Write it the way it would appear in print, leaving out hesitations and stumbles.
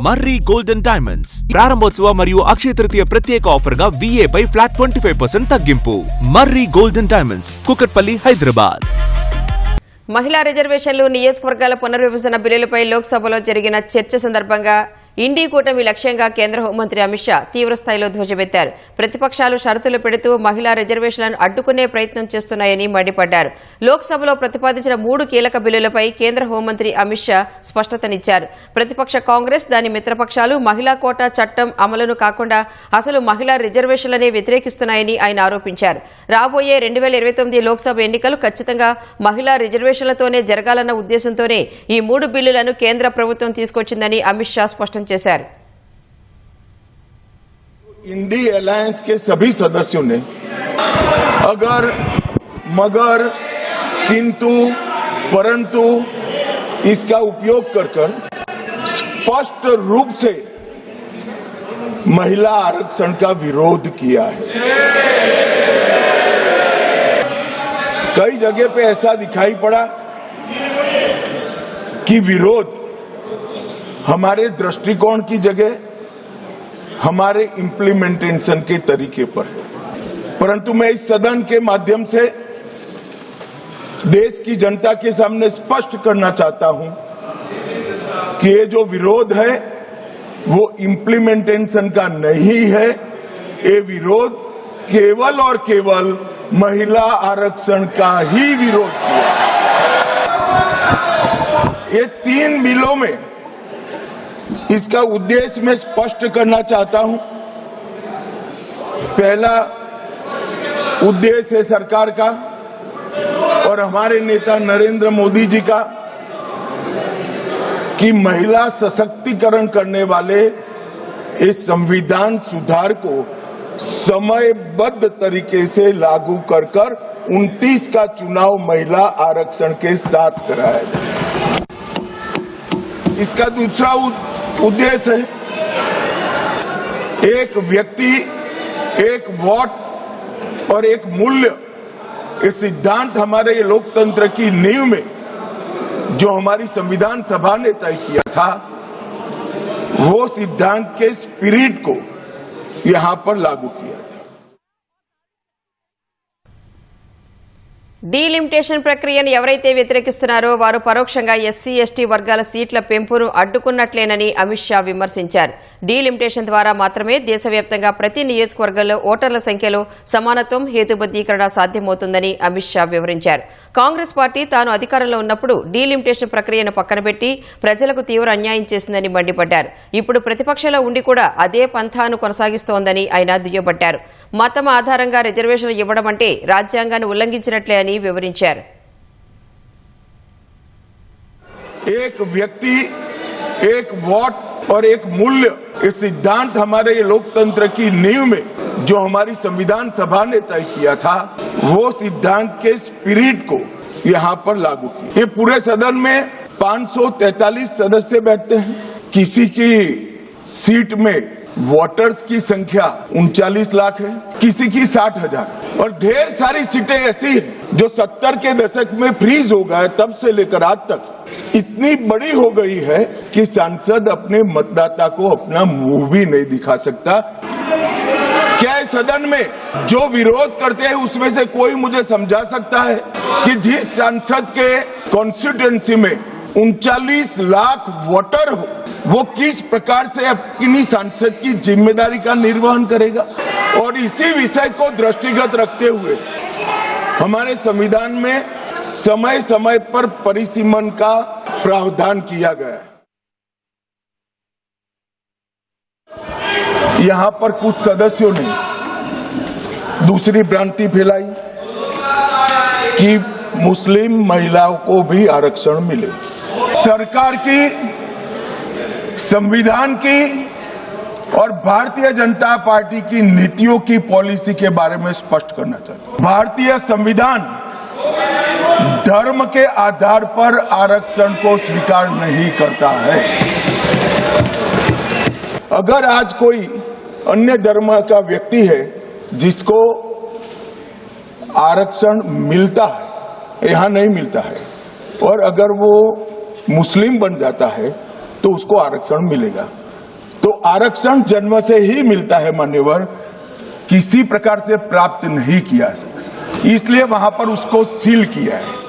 మర్రి golden diamonds ప్రారంభోత్సవ మరియు అక్షయ తృతీయ ప్రత్యేక ఆఫర్ గా VA పై ఫ్లాట్ 25% తగ్గింపు. మర్రి గోల్డెన్ డైమండ్స్, కుకట్పల్లి, హైదరాబాద్. మహిళా రిజర్వేషన్లు, నియోజకవర్గాల పునర్విభజన బిల్లులపై లోక్సభలో జరిగిన చర్చ సందర్భంగా ఇండీ కూటమి లక్ష్యంగా కేంద్ర హోంమంత్రి అమిత్ షా తీవ్రస్థాయిలో ధ్వజమెత్తారు. ప్రతిపక్షాలు షరతులు పెడుతూ మహిళా రిజర్వేషన్లను అడ్డుకునే ప్రయత్నం చేస్తున్నాయని మండిపడ్డారు. లోక్సభలో ప్రతిపాదించిన 3 కీలక బిల్లులపై కేంద్ర హోంమంత్రి అమిత్ షా స్పష్టతనిచ్చారు. ప్రతిపక్ష కాంగ్రెస్, దాని మిత్రపక్షాలు మహిళా కోటా చట్టం అమలును కాకుండా అసలు మహిళా రిజర్వేషన్లనే వ్యతిరేకిస్తున్నాయని ఆయన ఆరోపించారు. రాబోయే 2029 లోక్సభ ఎన్నికలు ఖచ్చితంగా మహిళా రిజర్వేషన్లతోనే జరగాలన్న ఉద్దేశంతోనే ఈ 3 బిల్లులను కేంద్ర ప్రభుత్వం తీసుకొచ్చిందని అమిత్ షా స్పష్టం చేశారు. इंडी अलायंस के सभी सदस्यों ने अगर मगर किंतु परंतु इसका उपयोग कर स्पष्ट रूप से महिला आरक्षण का विरोध किया है. कई जगह पे ऐसा दिखाई पड़ा कि विरोध हमारे दृष्टिकोण की जगह हमारे इम्प्लीमेंटेशन के तरीके पर, परंतु मैं इस सदन के माध्यम से देश की जनता के सामने स्पष्ट करना चाहता हूं कि ये जो विरोध है वो इम्प्लीमेंटेशन का नहीं है. ये विरोध केवल और केवल महिला आरक्षण का ही विरोध किया. ये 3 बिलों में इसका उद्देश्य मैं स्पष्ट करना चाहता हूं. पहला उद्देश्य है सरकार का और हमारे नेता नरेंद्र मोदी जी का कि महिला सशक्तिकरण करने वाले इस संविधान सुधार को समयबद्ध तरीके से लागू कर 29 का चुनाव महिला आरक्षण के साथ कराया जाए. इसका दूसरा उद्देश्य है एक व्यक्ति, एक वोट और एक मूल्य. ये सिद्धांत हमारे लोकतंत्र की नींव में जो हमारी संविधान सभा ने तय किया था, वो सिद्धांत के स्पिरिट को यहां पर लागू किया. డీలిమిటేషన్ ప్రక్రియను ఎవరైతే వ్యతిరేకిస్తున్నారో వారు పరోక్షంగా ఎస్సీ, ఎస్టీ వర్గాల సీట్ల పెంపును అడ్డుకున్నట్లేనని అమిత్ షా విమర్శించారు. డీలిమిటేషన్ ద్వారా మాత్రమే దేశవ్యాప్తంగా ప్రతి నియోజకవర్గంలో ఓటర్ల సంఖ్యలో సమానత్వం, హేతుబద్దీకరణ సాధ్యమవుతుందని అమిత్ షా వివరించారు. కాంగ్రెస్ పార్టీ తాను అధికారంలో ఉన్నప్పుడు డీలిమిటేషన్ ప్రక్రియను పక్కనబెట్టి ప్రజలకు తీవ్ర అన్యాయం చేసిందని మండిపడ్డారు. ఇప్పుడు ప్రతిపక్షంలో ఉండి కూడా అదే పంథాను కొనసాగిస్తోందని ఆయన దుయ్యబట్టారు. మతం ఆధారంగా రిజర్వేషన్లు ఇవ్వడం అంటే రాజ్యాంగాన్ని ఉల్లంఘించినట్లే అని వివరించారు. एक व्यक्ति, एक वोट और एक मूल्य. ये सिद्धांत हमारे लोकतंत्र की नींव में जो हमारी संविधान सभा ने तय किया था, वो सिद्धांत के स्पिरिट को यहां पर लागू किया. ये पूरे सदन में 543 सदस्य बैठते हैं. किसी की सीट में वोटर्स की संख्या 39 लाख है, किसी की 60,000 और ढेर सारी सीटें ऐसी हैं जो 70 के दशक में फ्रीज हो गए. तब से लेकर आज तक इतनी बड़ी हो गई है कि सांसद अपने मतदाता को अपना मुंह भी नहीं दिखा सकता. क्या इस सदन में जो विरोध करते हैं उसमें से कोई मुझे समझा सकता है कि जिस सांसद के कॉन्स्टिट्यूएंसी में 39 लाख वोटर हो, वो किस प्रकार से अपनी सांसद की जिम्मेदारी का निर्वहन करेगा? और इसी विषय को दृष्टिगत रखते हुए हमारे संविधान में समय समय पर परिसीमन का प्रावधान किया गया है. यहां पर कुछ सदस्यों ने दूसरी भ्रांति फैलाई कि मुस्लिम महिलाओं को भी आरक्षण मिले. सरकार की, संविधान की और भारतीय जनता पार्टी की नीतियों की पॉलिसी के बारे में स्पष्ट करना चाहता हूं. भारतीय संविधान धर्म के आधार पर आरक्षण को स्वीकार नहीं करता है. अगर आज कोई अन्य धर्म का व्यक्ति है जिसको आरक्षण मिलता है, यहां नहीं मिलता है, और अगर वो मुस्लिम बन जाता है तो उसको आरक्षण मिलेगा. आरक्षण जन्म से ही मिलता है मान्यवर, किसी प्रकार से प्राप्त नहीं किया सकता, इसलिए वहां पर उसको सील किया है।